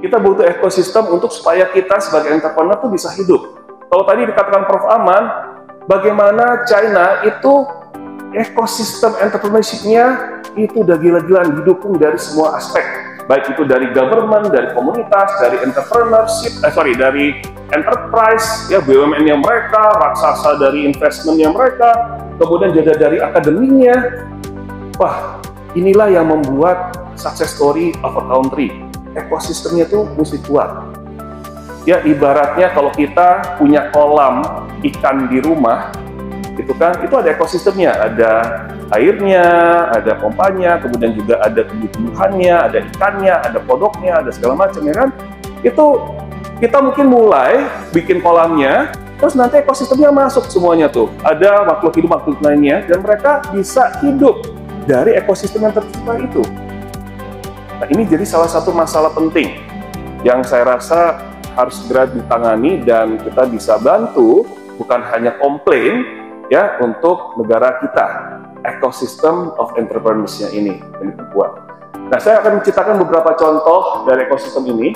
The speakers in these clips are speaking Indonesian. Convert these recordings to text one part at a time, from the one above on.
Kita butuh ekosistem untuk supaya kita sebagai entrepreneur tuh bisa hidup. Kalau tadi dikatakan Prof. Aman, bagaimana China itu ekosistem entrepreneurship-nya itu udah gila-gilaan didukung dari semua aspek. Baik itu dari government, dari komunitas, dari entrepreneurship, dari enterprise, ya BUMN-nya mereka, raksasa dari investment-nya mereka, kemudian juga dari akademinya. Wah, inilah yang membuat success story of a country. Ekosistemnya tuh mesti kuat. Ya, ibaratnya kalau kita punya kolam ikan di rumah, gitu kan, itu ada ekosistemnya, ada airnya, ada pompanya, kemudian juga ada tumbuh-tumbuhannya, ada ikannya, ada kodoknya, ada segala macam, ya kan? Itu kita mungkin mulai bikin kolamnya, terus nanti ekosistemnya masuk semuanya tuh. Ada makhluk hidup lainnya, dan mereka bisa hidup dari ekosistem yang tercipta itu. Nah, ini jadi salah satu masalah penting yang saya rasa harus segera ditangani dan kita bisa bantu, bukan hanya komplain ya untuk negara kita. Ekosistem of entrepreneurs-nya ini kuat. Nah, saya akan menceritakan beberapa contoh dari ekosistem ini.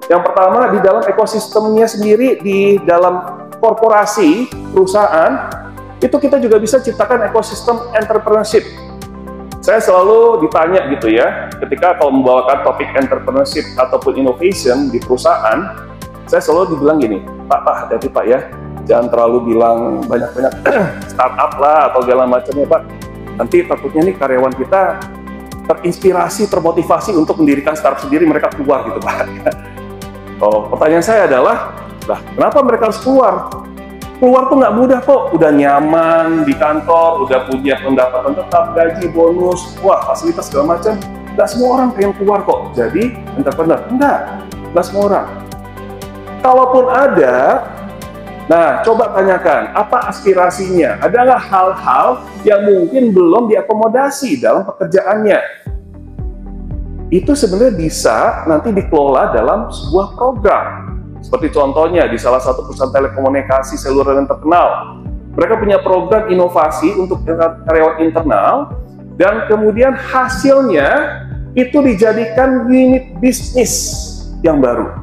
Yang pertama, di dalam ekosistemnya sendiri, di dalam korporasi, perusahaan, itu kita juga bisa ciptakan ekosistem entrepreneurship. Saya selalu ditanya gitu ya, ketika kalau membawakan topik entrepreneurship ataupun innovation di perusahaan, saya selalu dibilang gini, Pak, hati-hati Pak ya, jangan terlalu bilang banyak-banyak startup lah atau segala macamnya Pak. Nanti takutnya nih karyawan kita terinspirasi, termotivasi untuk mendirikan startup sendiri, mereka keluar gitu Pak. Oh, pertanyaan saya adalah, lah kenapa mereka harus keluar? Keluar tuh nggak mudah kok, udah nyaman di kantor, udah punya pendapatan tetap, gaji, bonus, wah fasilitas segala macam. Nggak semua orang pengen keluar kok jadi entrepreneur. Nggak semua orang. Kalaupun ada, nah coba tanyakan, apa aspirasinya? Ada nggak hal-hal yang mungkin belum diakomodasi dalam pekerjaannya? Itu sebenarnya bisa nanti dikelola dalam sebuah program. Seperti contohnya di salah satu perusahaan telekomunikasi seluler yang terkenal, mereka punya program inovasi untuk karyawan internal, dan kemudian hasilnya itu dijadikan unit bisnis yang baru.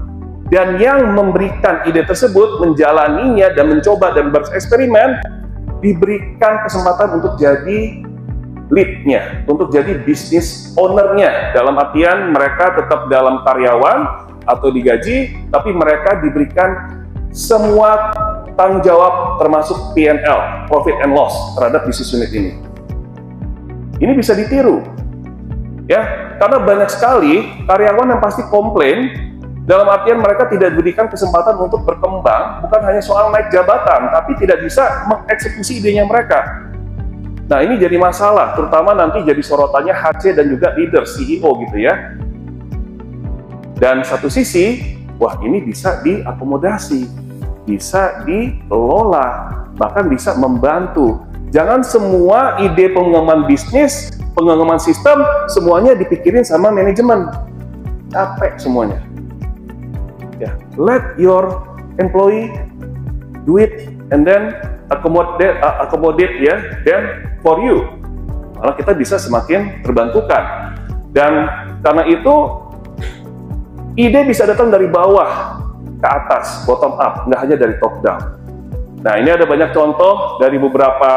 Dan yang memberikan ide tersebut, menjalaninya dan mencoba dan bereksperimen, diberikan kesempatan untuk jadi lead-nya, untuk jadi bisnis owner-nya. Dalam artian mereka tetap dalam karyawan atau digaji, tapi mereka diberikan semua tanggung jawab termasuk P&L, profit and loss, terhadap bisnis unit ini. Ini bisa ditiru, ya, karena banyak sekali karyawan yang pasti komplain, dalam artian mereka tidak diberikan kesempatan untuk berkembang, bukan hanya soal naik jabatan, tapi tidak bisa mengeksekusi idenya mereka. Nah, ini jadi masalah, terutama nanti jadi sorotannya HC dan juga leader, CEO gitu ya. Dan satu sisi, wah ini bisa diakomodasi, bisa dikelola, bahkan bisa membantu. Jangan semua ide pengembangan bisnis, pengembangan sistem, semuanya dipikirin sama manajemen. Capek semuanya. Ya, let your employee do it and then accommodate ya, then for you. Malah kita bisa semakin terbantukan. Dan karena itu, ide bisa datang dari bawah ke atas, bottom up, nggak hanya dari top down. Nah, ini ada banyak contoh dari beberapa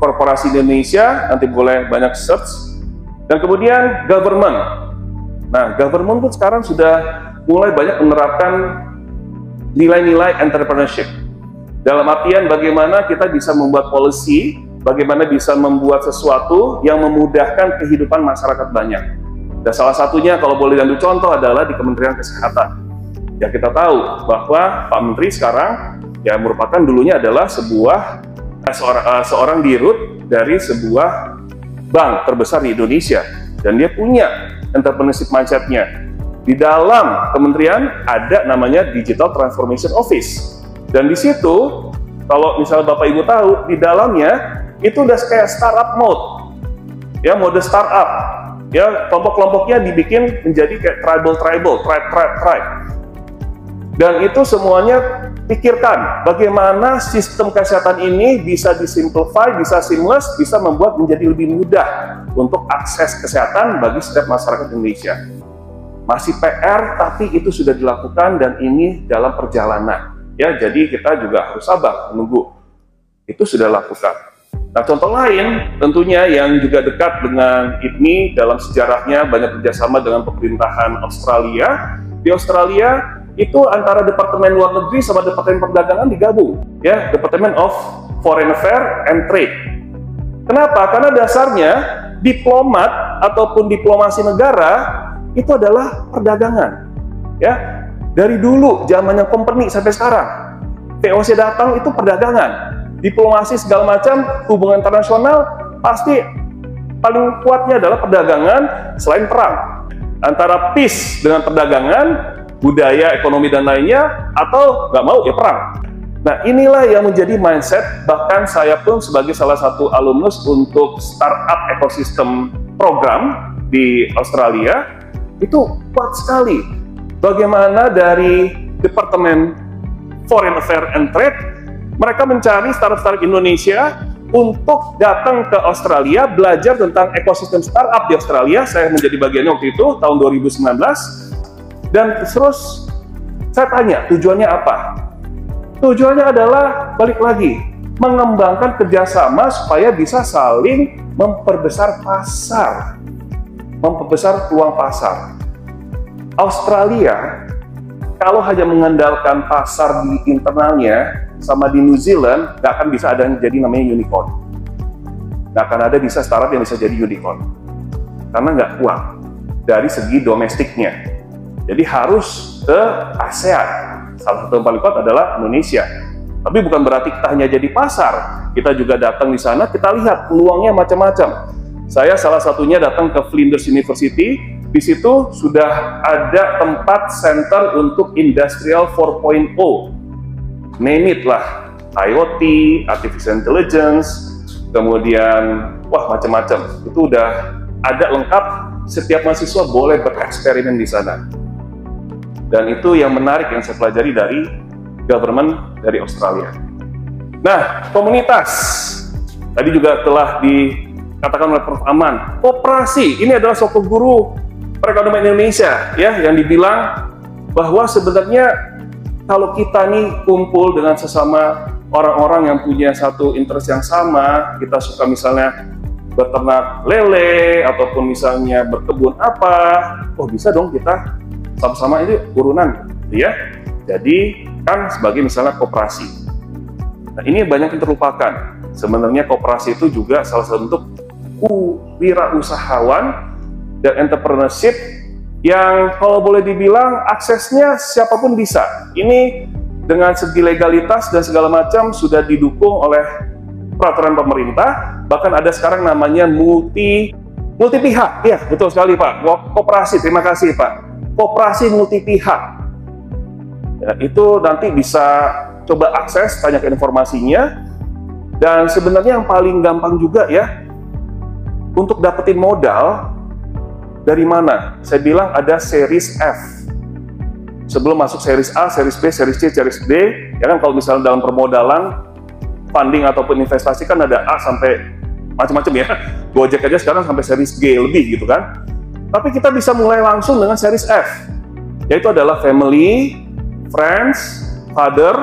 korporasi di Indonesia, nanti boleh banyak search. Dan kemudian government. Nah, government pun sekarang sudah mulai banyak menerapkan nilai-nilai entrepreneurship. Dalam artian bagaimana kita bisa membuat policy, bagaimana bisa membuat sesuatu yang memudahkan kehidupan masyarakat banyak. Dan salah satunya kalau boleh diambil contoh adalah di Kementerian Kesehatan. Ya, kita tahu bahwa Pak Menteri sekarang ya merupakan dulunya adalah seorang dirut dari sebuah bank terbesar di Indonesia, dan dia punya entrepreneurship mindset-nya. Di dalam kementerian ada namanya Digital Transformation Office, dan di situ kalau misalnya Bapak Ibu tahu, di dalamnya itu udah kayak startup mode, ya, mode startup. Ya, kelompok-kelompoknya dibikin menjadi kayak tribe. Dan itu semuanya pikirkan bagaimana sistem kesehatan ini bisa disimplify, bisa seamless, bisa membuat menjadi lebih mudah untuk akses kesehatan bagi setiap masyarakat Indonesia. masih PR, tapi itu sudah dilakukan dan ini dalam perjalanan. Ya, jadi kita juga harus sabar menunggu. Itu sudah lakukan. Nah, contoh lain tentunya yang juga dekat dengan IPMI dalam sejarahnya banyak kerjasama dengan pemerintahan Australia. Di Australia itu antara Departemen Luar Negeri sama Departemen Perdagangan digabung, ya, Department of Foreign Affairs and Trade. Kenapa? Karena dasarnya diplomat ataupun diplomasi negara itu adalah perdagangan, ya. Dari dulu zamannya company sampai sekarang, VOC datang itu perdagangan, diplomasi segala macam, hubungan internasional pasti paling kuatnya adalah perdagangan selain perang. Antara peace dengan perdagangan, budaya, ekonomi dan lainnya, atau nggak mau ya perang. Nah, inilah yang menjadi mindset, bahkan saya pun sebagai salah satu alumnus untuk startup ekosistem program di Australia, itu kuat sekali. Bagaimana dari Departemen Foreign Affairs and Trade, mereka mencari startup-startup Indonesia untuk datang ke Australia, belajar tentang ekosistem startup di Australia. Saya menjadi bagiannya waktu itu, tahun 2019. Dan terus saya tanya, tujuannya apa? Tujuannya adalah, balik lagi, mengembangkan kerjasama supaya bisa saling memperbesar pasar, memperbesar peluang pasar. Australia, kalau hanya mengandalkan pasar di internalnya, sama di New Zealand, nggak akan bisa ada yang jadi namanya unicorn. Nggak akan ada bisa startup yang bisa jadi unicorn. Karena nggak kuat dari segi domestiknya. Jadi harus ke ASEAN. Salah satu yang paling kuat adalah Indonesia. Tapi bukan berarti kita hanya jadi pasar. Kita juga datang di sana, kita lihat peluangnya macam-macam. Saya salah satunya datang ke Flinders University. Di situ sudah ada tempat center untuk Industrial 4.0. Name it lah. IoT, Artificial Intelligence, kemudian wah macam-macam. Itu udah ada lengkap. Setiap mahasiswa boleh bereksperimen di sana. Dan itu yang menarik yang saya pelajari dari government dari Australia. Nah, komunitas. Tadi juga telah dikatakan oleh Prof. Aman. Koperasi, ini adalah sosok guru perekonomian Indonesia, ya, yang dibilang bahwa sebenarnya kalau kita nih kumpul dengan sesama orang-orang yang punya satu interest yang sama, kita suka misalnya beternak lele, ataupun misalnya berkebun apa, oh bisa dong kita sama-sama ini urunan, ya. Jadi kan sebagai misalnya koperasi. Nah, ini banyak yang terlupakan. Sebenarnya koperasi itu juga salah satu bentuk wirausahawan dan entrepreneurship yang kalau boleh dibilang aksesnya siapapun bisa. Ini dengan segi legalitas dan segala macam sudah didukung oleh peraturan pemerintah. Bahkan ada sekarang namanya multi pihak. Ya, betul sekali Pak. Koperasi, terima kasih Pak. Koperasi multi pihak. Ya, itu nanti bisa coba akses, tanyakan informasinya. Dan sebenarnya yang paling gampang juga ya, untuk dapetin modal dari mana? Saya bilang ada series F. Sebelum masuk series A, series B, series C, series D, ya kan kalau misalnya dalam permodalan, funding ataupun investasi kan ada A sampai macam-macam ya. Gojek aja sekarang sampai series G lebih gitu kan. Tapi kita bisa mulai langsung dengan series F, yaitu adalah family, friends, father,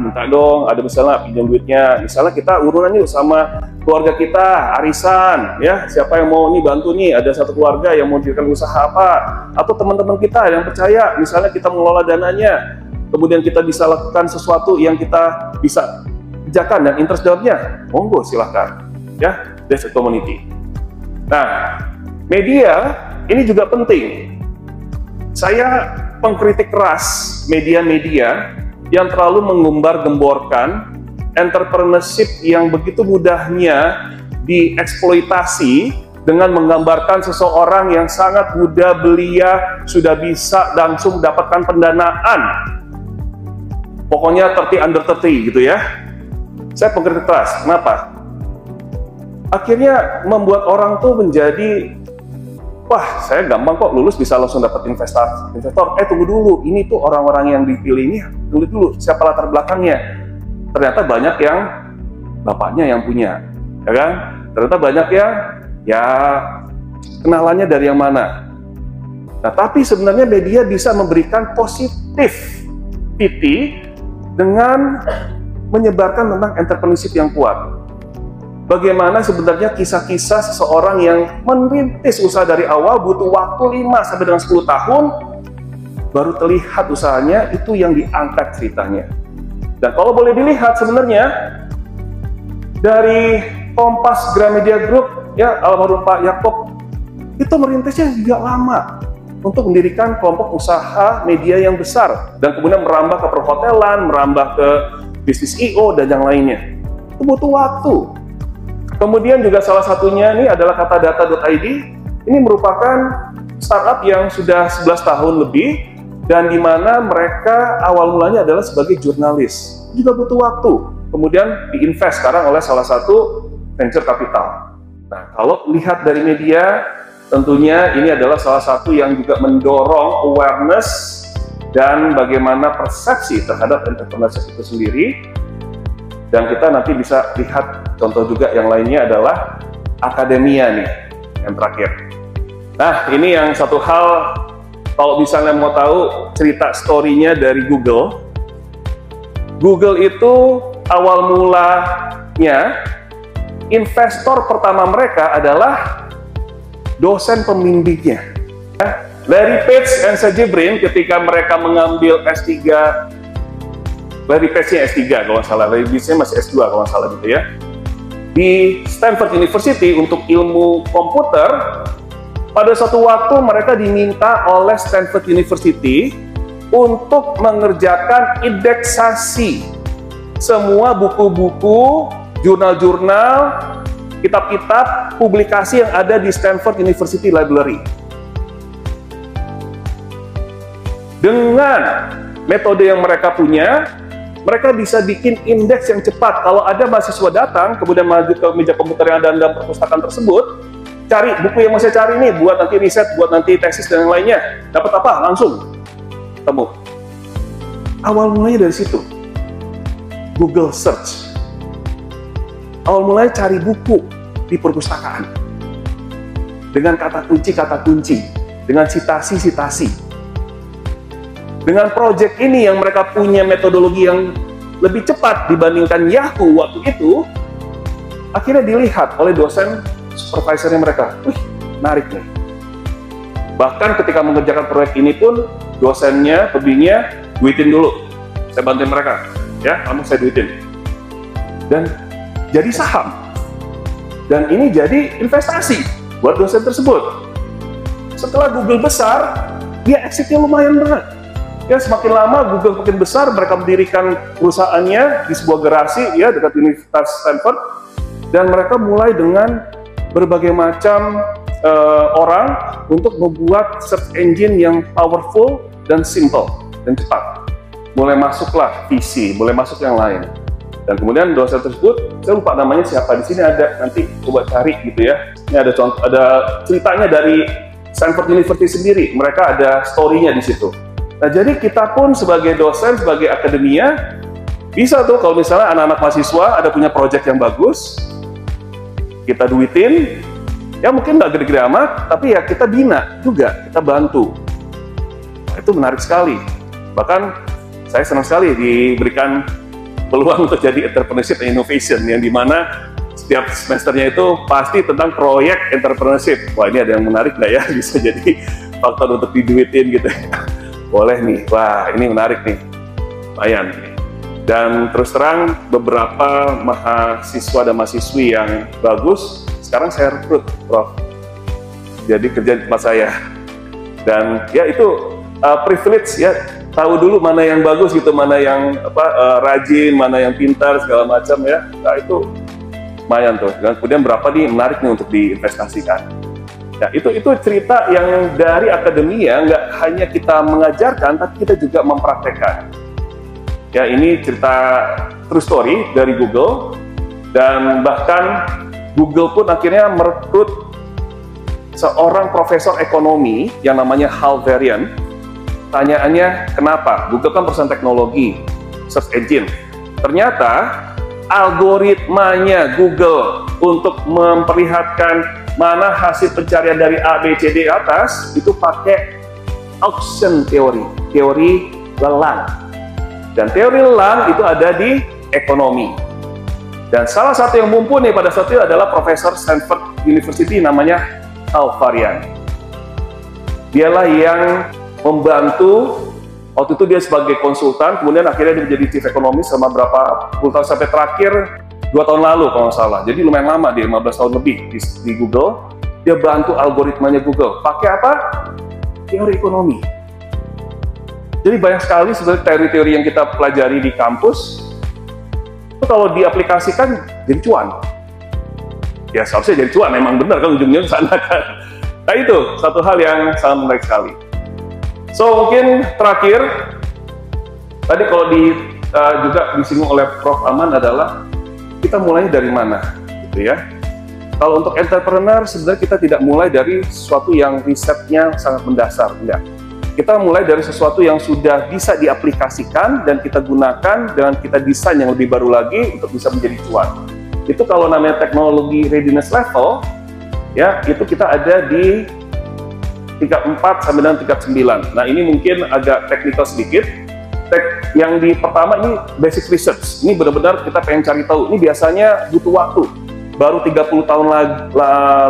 minta dong, ada misalnya pinjam duitnya, misalnya kita urunan yuk sama keluarga kita, arisan, ya, siapa yang mau nih bantu nih, ada satu keluarga yang mau dirikan usaha apa, atau teman-teman kita yang percaya, misalnya kita mengelola dananya, kemudian kita bisa lakukan sesuatu yang kita bisa kerjakan dan interest dalamnya, monggo silahkan, ya, that's a community. Nah, media ini juga penting. Saya pengkritik keras media-media yang terlalu menggembar-gemborkan entrepreneurship yang begitu mudahnya dieksploitasi dengan menggambarkan seseorang yang sangat muda belia, sudah bisa langsung mendapatkan pendanaan. Pokoknya 30 under 30 gitu ya. Saya pengkritik keras. Kenapa? Akhirnya membuat orang tuh menjadi, wah, saya gampang kok lulus bisa langsung dapat investor. Tunggu dulu, ini tuh orang-orang yang dipilih ini, tunggu dulu, siapa latar belakangnya? Ternyata banyak yang bapaknya yang punya, ya kan? Ternyata banyak yang, ya, kenalannya dari yang mana? Nah, tapi sebenarnya media bisa memberikan positivity dengan menyebarkan tentang entrepreneurship yang kuat. Bagaimana sebenarnya kisah-kisah seseorang yang merintis usaha dari awal butuh waktu 5 sampai dengan 10 tahun baru terlihat usahanya, itu yang diangkat ceritanya. Dan kalau boleh dilihat sebenarnya dari Kompas Gramedia Group, ya, almarhum Pak Yaakob itu merintisnya juga lama untuk mendirikan kelompok usaha media yang besar dan kemudian merambah ke perhotelan, merambah ke bisnis I.O. dan yang lainnya. Itu butuh waktu. Kemudian juga salah satunya ini adalah katadata.id. Ini merupakan startup yang sudah 11 tahun lebih dan di mana mereka awal mulanya adalah sebagai jurnalis. Juga butuh waktu. Kemudian diinvest sekarang oleh salah satu venture capital. Nah, kalau lihat dari media, tentunya ini adalah salah satu yang juga mendorong awareness dan bagaimana persepsi terhadap entrepreneurship itu sendiri. Dan kita nanti bisa lihat contoh juga yang lainnya adalah akademia nih, yang terakhir. Nah, ini yang satu hal, kalau misalnya mau tahu cerita story-nya dari Google. Google itu awal mulanya, investor pertama mereka adalah dosen pembimbingnya. Larry Page dan Sergey Brin ketika mereka mengambil S3, Larry Page-nya S3 kalau nggak salah, Larry Page-nya masih S2 kalau nggak salah gitu ya, di Stanford University untuk ilmu komputer. Pada suatu waktu mereka diminta oleh Stanford University untuk mengerjakan indeksasi semua buku-buku, jurnal-jurnal, kitab-kitab, publikasi yang ada di Stanford University Library. Dengan metode yang mereka punya, mereka bisa bikin indeks yang cepat. Kalau ada mahasiswa datang, kemudian maju ke meja komputer yang ada dalam perpustakaan tersebut, cari buku yang mau saya cari nih, buat nanti riset, buat nanti tesis dan yang lainnya. Dapat apa? Langsung temu. Awal mulanya dari situ. Google Search. Awal mulanya cari buku di perpustakaan. Dengan kata kunci, dengan sitasi-sitasi. Dengan project ini yang mereka punya metodologi yang lebih cepat dibandingkan Yahoo waktu itu, akhirnya dilihat oleh dosen supervisornya mereka. Wih, menarik nih. Bahkan ketika mengerjakan proyek ini pun, dosennya, pembimbingnya, duitin dulu. Saya bantuin mereka, ya, kamu saya duitin. Dan jadi saham. Dan ini jadi investasi buat dosen tersebut. Setelah Google besar, dia exit-nya lumayan berat. Ya, semakin lama Google makin besar, mereka mendirikan perusahaannya di sebuah garasi ya dekat Universitas Stanford, dan mereka mulai dengan berbagai macam orang untuk membuat search engine yang powerful dan simple dan cepat. Mulai masuklah VC, mulai masuk yang lain. Dan kemudian dosen tersebut, saya lupa namanya siapa, di sini ada, nanti coba cari gitu ya. Ini ada contoh, ada ceritanya dari Stanford University sendiri, mereka ada story-nya di situ. Nah, jadi kita pun sebagai dosen, sebagai akademia, bisa tuh kalau misalnya anak-anak mahasiswa ada punya project yang bagus, kita duitin, ya mungkin nggak gede-gede amat, tapi ya kita bina juga, kita bantu. Nah, itu menarik sekali. Bahkan saya senang sekali diberikan peluang untuk jadi entrepreneurship and innovation, yang dimana setiap semesternya itu pasti tentang proyek entrepreneurship. Wah, ini ada yang menarik nggak ya? Bisa jadi faktor untuk diduitin gitu. Boleh nih, wah ini menarik nih, lumayan. Dan terus terang beberapa mahasiswa dan mahasiswi yang bagus, sekarang saya rekrut, Prof. Jadi kerja di tempat saya. Dan ya itu privilege ya, tahu dulu mana yang bagus gitu, mana yang rajin, mana yang pintar segala macam ya. Nah itu lumayan tuh. Dan kemudian berapa nih menarik nih untuk diinvestasikan. Ya, itu cerita yang dari akademia, nggak hanya kita mengajarkan, tapi kita juga mempraktekkan. Ya, ini cerita true story dari Google, dan bahkan Google pun akhirnya merekrut seorang profesor ekonomi yang namanya Hal Varian. Tanyaannya, kenapa? Google kan perusahaan teknologi, search engine. Ternyata algoritmanya Google untuk memperlihatkan mana hasil pencarian dari A, B, C, D atas itu pakai auction theory, teori lelang. Dan teori lelang itu ada di ekonomi. Dan salah satu yang mumpuni pada saat itu adalah Profesor Stanford University namanya Hal Varian. Dialah yang membantu, waktu itu dia sebagai konsultan, kemudian akhirnya dia menjadi chief economist selama berapa puluh tahun, sampai terakhir 2 tahun lalu kalau nggak salah. Jadi lumayan lama, dia 15 tahun lebih di Google. Dia bantu algoritmanya Google. Pakai apa? Teori ekonomi. Jadi banyak sekali sebenarnya teori-teori yang kita pelajari di kampus, itu kalau diaplikasikan jadi cuan. Ya seharusnya jadi cuan, memang benar kan ujungnya ke sana kan. Nah itu satu hal yang sangat menarik sekali. So mungkin terakhir, tadi kalau juga disinggung oleh Prof. Aman adalah kita mulainya dari mana, gitu ya. Kalau untuk entrepreneur sebenarnya kita tidak mulai dari sesuatu yang risetnya sangat mendasar, enggak. Kita mulai dari sesuatu yang sudah bisa diaplikasikan dan kita gunakan dengan kita desain yang lebih baru lagi untuk bisa menjadi cuan. Itu kalau namanya teknologi readiness level, ya itu kita ada di tingkat 4 sampai dengan tingkat 9. Nah ini mungkin agak teknikal sedikit. Yang di pertama ini basic research. Ini benar-benar kita pengen cari tahu. Ini biasanya butuh waktu. Baru 30 tahun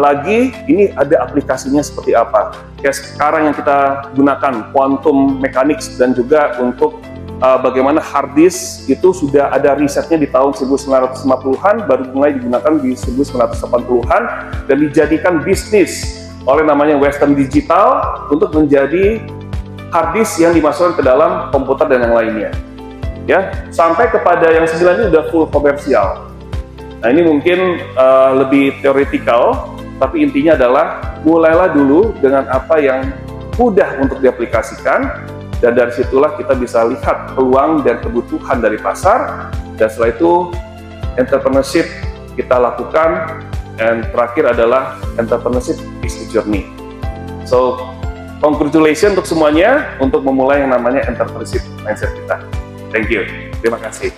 lagi ini ada aplikasinya seperti apa. Kayak sekarang yang kita gunakan quantum mechanics dan juga untuk bagaimana hard disk itu sudah ada risetnya di tahun 1950-an, baru mulai digunakan di 1980-an dan dijadikan bisnis oleh namanya Western Digital untuk menjadi hard disk yang dimasukkan ke dalam komputer dan yang lainnya. Ya, sampai kepada yang 9 ini udah full komersial. Nah ini mungkin lebih teoretikal, tapi intinya adalah mulailah dulu dengan apa yang mudah untuk diaplikasikan, dan dari situlah kita bisa lihat peluang dan kebutuhan dari pasar, dan setelah itu entrepreneurship kita lakukan, dan terakhir adalah entrepreneurship is a journey. So congratulations untuk semuanya untuk memulai yang namanya entrepreneurship mindset kita. Thank you, terima kasih.